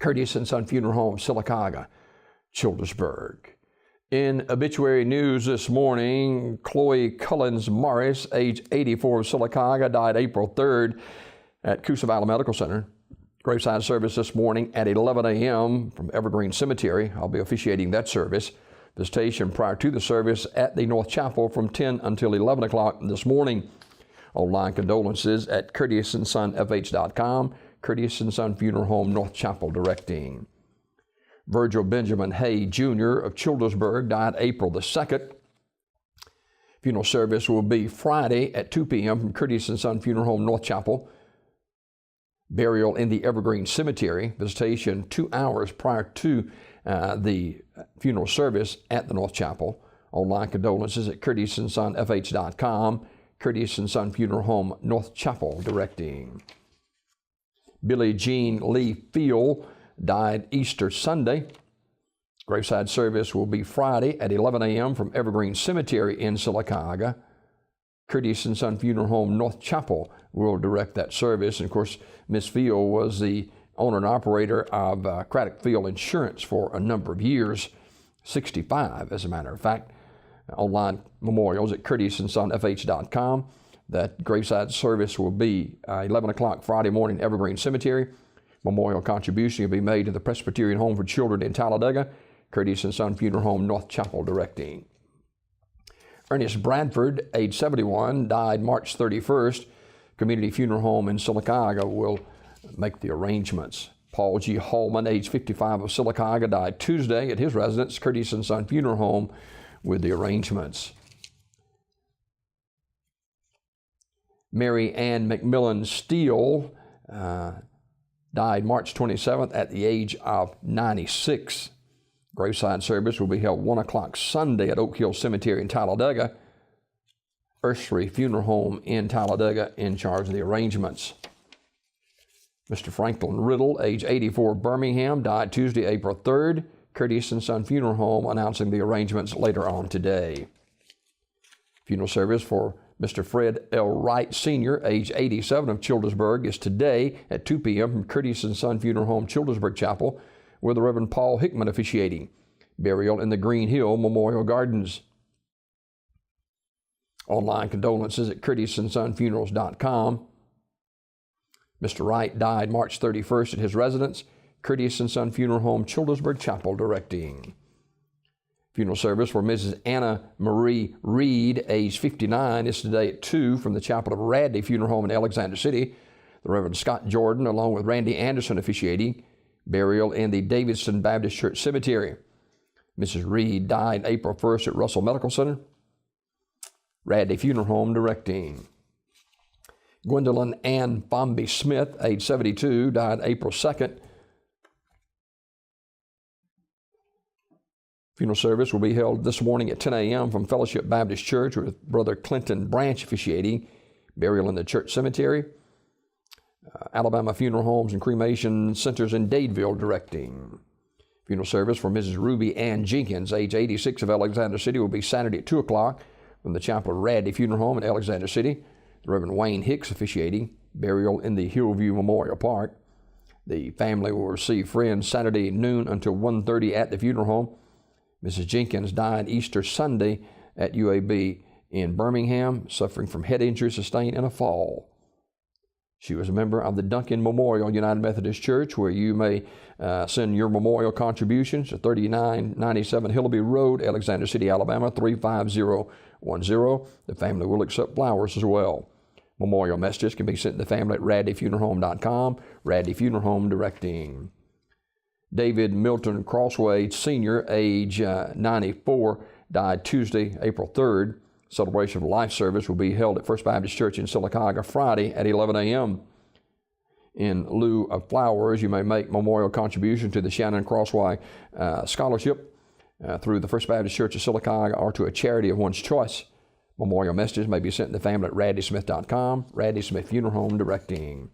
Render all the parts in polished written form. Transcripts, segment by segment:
Curtis and Son Funeral Home, Sylacauga, Childersburg. In obituary news this morning, Chloe Cullens Morris, age 84 of Sylacauga, died April 3rd at Coosa Valley Medical Center. Graveside service this morning at 11 a.m. from Evergreen Cemetery. I'll be officiating that service. Visitation prior to the service at the North Chapel from 10 until 11 o'clock this morning. Online condolences at CurtisandSonFH.com. Curtis and Son Funeral Home, North Chapel, directing. Virgil Benjamin Hay, Jr. of Childersburg, died April the 2nd. Funeral service will be Friday at 2 p.m. from Curtis and Son Funeral Home, North Chapel. Burial in the Evergreen Cemetery. Visitation 2 hours prior to the funeral service at the North Chapel. Online condolences at CurtisandSonFH.com. Curtis and Son Funeral Home, North Chapel, directing. Billie Jean Lee Field died Easter Sunday. Graveside service will be Friday at 11 a.m. from Evergreen Cemetery in Sylacauga. Curtis and Son Funeral Home, North Chapel, will direct that service. And of course, Miss Field was the owner and operator of Craddock Field Insurance for a number of years, 65 as a matter of fact. Online memorials at CurtisandSonFH.com. That graveside service will be 11 o'clock Friday morning, Evergreen Cemetery. Memorial contribution will be made to the Presbyterian Home for Children in Talladega. Curtis and Son Funeral Home, North Chapel, directing. Ernest Bradford, age 71, died March 31st. Community Funeral Home in Sylacauga will make the arrangements. Paul G. Hallman, age 55 of Sylacauga, died Tuesday at his residence, Curtis and Son Funeral Home, with the arrangements. Mary Ann McMillan Steele died March 27th at the age of 96. Graveside service will be held 1 o'clock Sunday at Oak Hill Cemetery in Talladega. Ursery Funeral Home in Talladega in charge of the arrangements. Mr. Franklin Riddle, age 84 of Birmingham, died Tuesday, April 3rd. Curtis and Son Funeral Home announcing the arrangements later on today. Funeral service for Mr. Fred L. Wright, Sr., age 87 of Childersburg, is today at 2 p.m. from Curtis and Son Funeral Home, Childersburg Chapel, with the Reverend Paul Hickman officiating. Burial in the Green Hill Memorial Gardens. Online condolences at CurtisandSonFunerals.com. Mr. Wright died March 31st at his residence, Curtis and Son Funeral Home, Childersburg Chapel, directing. Funeral service for Mrs. Anna Marie Reed, age 59, is today at 2 from the chapel of Radley Funeral Home in Alexander City. The Reverend Scott Jordan, along with Randy Anderson, officiating. Burial in the Davidson Baptist Church Cemetery. Mrs. Reed died April 1st at Russell Medical Center. Radley Funeral Home, directing. Gwendolyn Ann Bombi Smith, age 72, died April 2nd. Funeral service will be held this morning at 10 a.m. from Fellowship Baptist Church with Brother Clinton Branch officiating. Burial in the church cemetery. Alabama Funeral Homes and Cremation Centers in Dadeville, directing. Funeral service for Mrs. Ruby Ann Jenkins, age 86 of Alexander City, will be Saturday at 2 o'clock from the chapel of Radley Funeral Home in Alexander City. The Reverend Wayne Hicks officiating. Burial in the Hillview Memorial Park. The family will receive friends Saturday noon until 1:30 at the funeral home. Mrs. Jenkins died Easter Sunday at UAB in Birmingham, suffering from head injury sustained in a fall. She was a member of the Duncan Memorial United Methodist Church, where you may send your memorial contributions to 3997 Hillaby Road, Alexander City, Alabama, 35010. The family will accept flowers as well. Memorial messages can be sent to the family at radleyfuneralhome.com. Radley Funeral Home, directing. David Milton Crossway, Sr., age 94, died Tuesday, April 3rd. Celebration of Life service will be held at First Baptist Church in Sylacauga Friday at 11 a.m. In lieu of flowers, you may make memorial contribution to the Shannon Crossway Scholarship through the First Baptist Church of Sylacauga or to a charity of one's choice. Memorial messages may be sent to the family at radleysmith.com. Radley Smith Funeral Home, directing.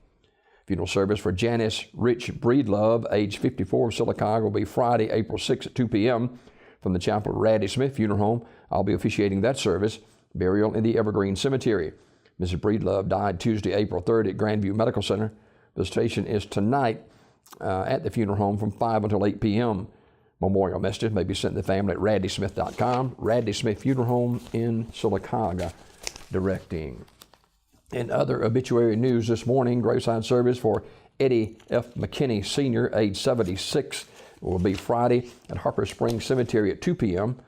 Funeral service for Janice Rich Breedlove, age 54 of Sylacauga, will be Friday, April 6 at 2 p.m. from the chapel of Radley Smith Funeral Home. I'll be officiating that service. Burial in the Evergreen Cemetery. Mrs. Breedlove died Tuesday, April 3rd at Grandview Medical Center. Visitation is tonight at the funeral home from 5 until 8 p.m. Memorial messages may be sent to the family at raddysmith.com. Radley Smith Funeral Home in Sylacauga, directing. In other obituary news this morning, graveside service for Eddie F. McKinney Sr., age 76, will be Friday at Harper Springs Cemetery at 2 p.m.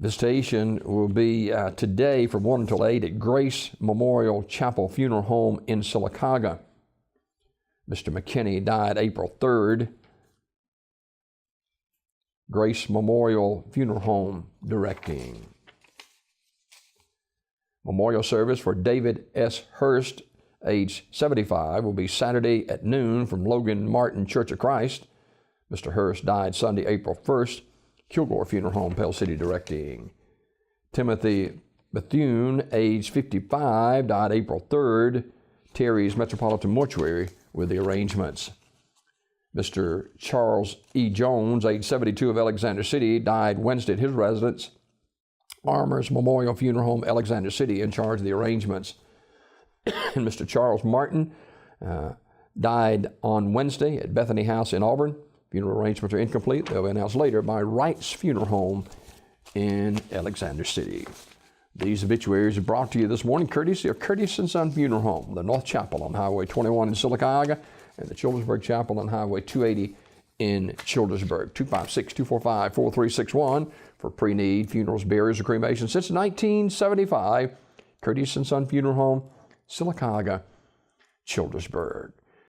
Visitation will be today from 1 until 8 at Grace Memorial Chapel Funeral Home in Sylacauga. Mr. McKinney died April 3rd. Grace Memorial Funeral Home, directing. Memorial service for David S. Hurst, age 75, will be Saturday at noon from Logan Martin Church of Christ. Mr. Hurst died Sunday, April 1st. Kilgore Funeral Home, Pell City, directing. Timothy Bethune, age 55, died April 3rd. Terry's Metropolitan Mortuary with the arrangements. Mr. Charles E. Jones, age 72, of Alexander City, died Wednesday at his residence. Armour's Memorial Funeral Home, Alexander City, in charge of the arrangements. And Mr. Charles Martin died on Wednesday at Bethany House in Auburn. Funeral arrangements are incomplete. They'll be announced later by Wright's Funeral Home in Alexander City. These obituaries are brought to you this morning courtesy of Curtis & Son Funeral Home, the North Chapel on Highway 21 in Sylacauga, and the Childersburg Chapel on Highway 280 in Childersburg. 256-245-4361 for pre-need funerals, burials, or cremation. Since 1975, Curtis & Son Funeral Home, Sylacauga, Childersburg.